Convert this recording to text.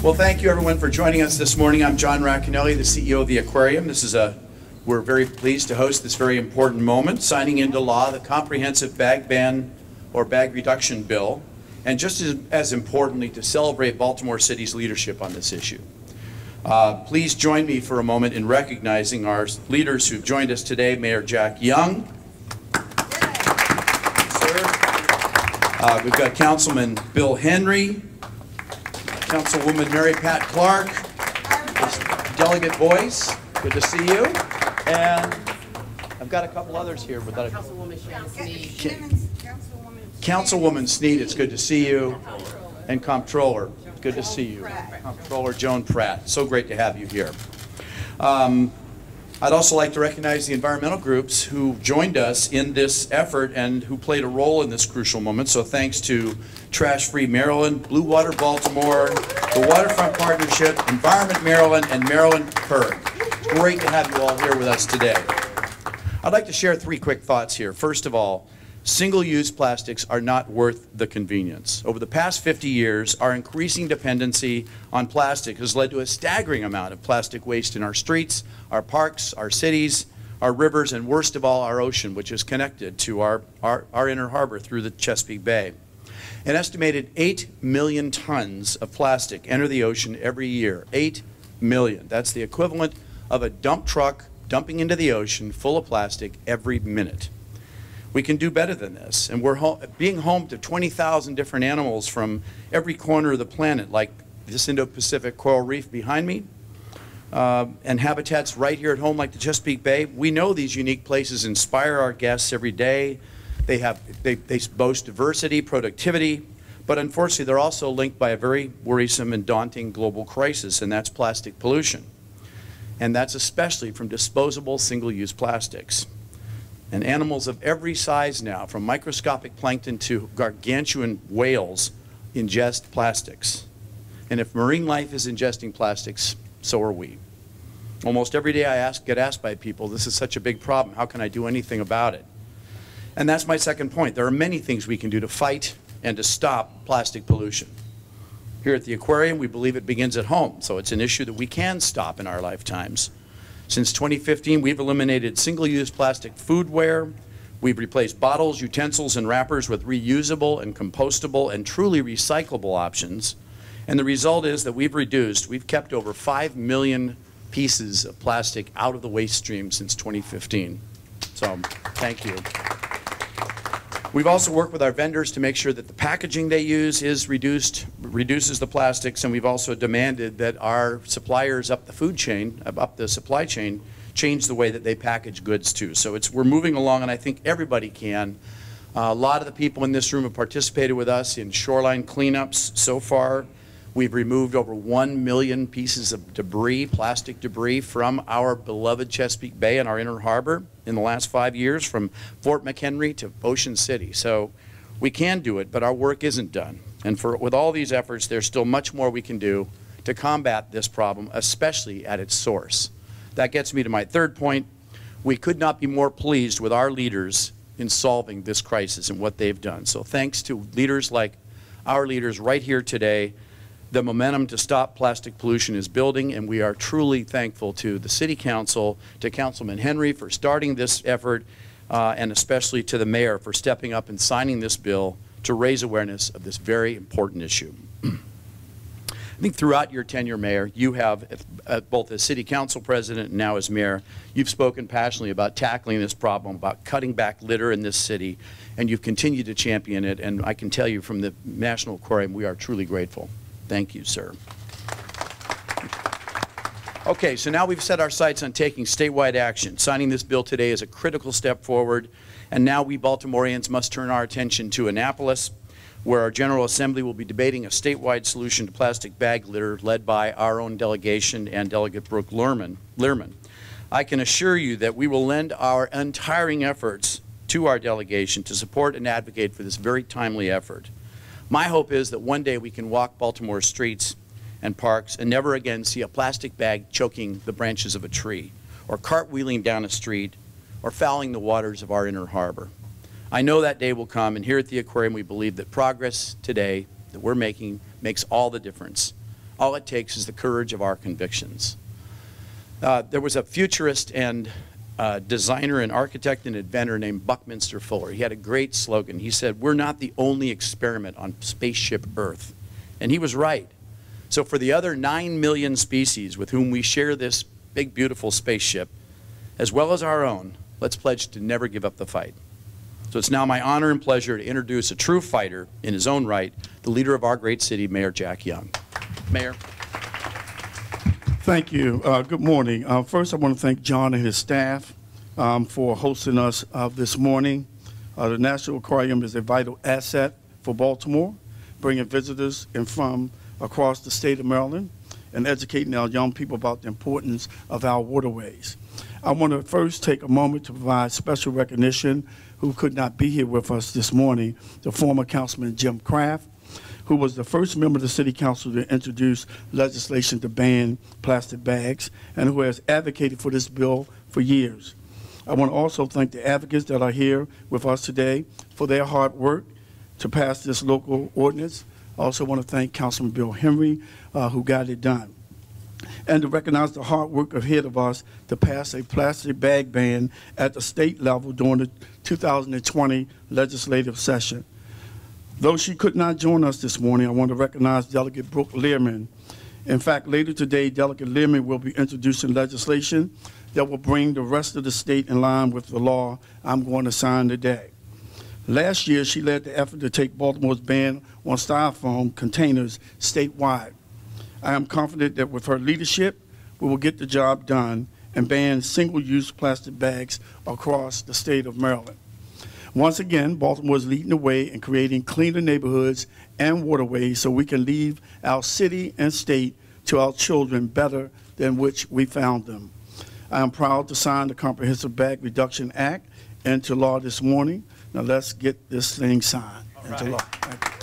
Well, thank you everyone for joining us this morning. I'm John Racanelli, the CEO of the Aquarium. We're very pleased to host this very important moment, signing into law the comprehensive bag ban or bag reduction bill, and just as importantly, to celebrate Baltimore City's leadership on this issue. Please join me for a moment in recognizing our leaders who've joined us today. Mayor Jack Young. Sir. We've got Councilman Bill Henry, Councilwoman Mary Pat Clark, Delegate Boyce, good to see you. And I've got a couple others here. Councilwoman Sneed. Councilwoman Sneed, it's good to see you. And Comptroller, good to see you. Comptroller Joan Pratt, so great to have you here. I'd also like to recognize the environmental groups who joined us in this effort and who played a role in this crucial moment. So thanks to Trash Free Maryland, Blue Water Baltimore, the Waterfront Partnership, Environment Maryland, and Maryland PIRG. Great to have you all here with us today. I'd like to share 3 quick thoughts here. First of all, single-use plastics are not worth the convenience. Over the past 50 years, our increasing dependency on plastic has led to a staggering amount of plastic waste in our streets, our parks, our cities, our rivers, and worst of all, our ocean, which is connected to our inner harbor through the Chesapeake Bay. An estimated 8 million tons of plastic enter the ocean every year. 8 million. That's the equivalent of a dump truck dumping into the ocean full of plastic every minute. We can do better than this, and we're being home to 20,000 different animals from every corner of the planet, like this Indo-Pacific coral reef behind me, and habitats right here at home like the Chesapeake Bay. We know these unique places inspire our guests every day. They boast diversity, productivity, but unfortunately they're also linked by a very worrisome and daunting global crisis, and that's plastic pollution. And that's especially from disposable single-use plastics. And animals of every size now, from microscopic plankton to gargantuan whales, ingest plastics. And if marine life is ingesting plastics, so are we. Almost every day I get asked by people, this is such a big problem, how can I do anything about it? And that's my second point. There are many things we can do to fight and to stop plastic pollution. Here at the Aquarium, we believe it begins at home, so it's an issue that we can stop in our lifetimes. Since 2015, we've eliminated single-use plastic foodware. We've replaced bottles, utensils, and wrappers with reusable and compostable and truly recyclable options. And the result is that we've kept over 5 million pieces of plastic out of the waste stream since 2015. So, thank you. We've also worked with our vendors to make sure that the packaging they use is reduces the plastics, and we've also demanded that our suppliers up the supply chain, change the way that they package goods too. So we're moving along, and I think everybody can. A lot of the people in this room have participated with us in shoreline cleanups so far. We've removed over 1 million pieces of debris, plastic debris, from our beloved Chesapeake Bay and our inner harbor in the last 5 years, from Fort McHenry to Ocean City. So we can do it, but our work isn't done. And with all these efforts, there's still much more we can do to combat this problem, especially at its source. That gets me to my third point. We could not be more pleased with our leaders in solving this crisis and what they've done. So thanks to leaders like our leaders right here today, the momentum to stop plastic pollution is building, and we are truly thankful to the City Council, to Councilman Henry for starting this effort, and especially to the Mayor for stepping up and signing this bill to raise awareness of this very important issue. I think throughout your tenure, Mayor, you have, both as City Council President and now as Mayor, you've spoken passionately about tackling this problem, about cutting back litter in this city, and you've continued to champion it, and I can tell you from the National Aquarium, we are truly grateful. Thank you, sir. Okay, so now we've set our sights on taking statewide action. Signing this bill today is a critical step forward, and now we Baltimoreans must turn our attention to Annapolis, where our General Assembly will be debating a statewide solution to plastic bag litter led by our own delegation and Delegate Brooke Lehrman. I can assure you that we will lend our untiring efforts to our delegation to support and advocate for this very timely effort. My hope is that one day we can walk Baltimore's streets and parks and never again see a plastic bag choking the branches of a tree, or cartwheeling down a street, or fouling the waters of our inner harbor. I know that day will come, and here at the Aquarium we believe that progress today that we're making makes all the difference. All it takes is the courage of our convictions. There was a futurist and designer and architect and inventor named Buckminster Fuller. He had a great slogan. He said, "We're not the only experiment on spaceship Earth." And he was right. So for the other 9 million species with whom we share this big, beautiful spaceship, as well as our own, let's pledge to never give up the fight. So it's now my honor and pleasure to introduce a true fighter in his own right, the leader of our great city, Mayor Jack Young. Mayor. Thank you. Good morning. First, I want to thank John and his staff for hosting us this morning. The National Aquarium is a vital asset for Baltimore, bringing visitors in from across the state of Maryland and educating our young people about the importance of our waterways. I want to first take a moment to provide special recognition who could not be here with us this morning, the former Councilman Jim Craft, who was the first member of the City Council to introduce legislation to ban plastic bags and who has advocated for this bill for years. I want to also thank the advocates that are here with us today for their hard work to pass this local ordinance. I also want to thank Councilman Bill Henry, who got it done. And to recognize the hard work ahead of us to pass a plastic bag ban at the state level during the 2020 legislative session. Though she could not join us this morning, I want to recognize Delegate Brooke Learman. In fact, later today, Delegate Learman will be introducing legislation that will bring the rest of the state in line with the law I'm going to sign today. Last year, she led the effort to take Baltimore's ban on styrofoam containers statewide. I am confident that with her leadership, we will get the job done and ban single-use plastic bags across the state of Maryland. Once again, Baltimore is leading the way in creating cleaner neighborhoods and waterways so we can leave our city and state to our children better than which we found them. I am proud to sign the Comprehensive Bag Reduction Act into law this morning. Now let's get this thing signed into law. Thank you.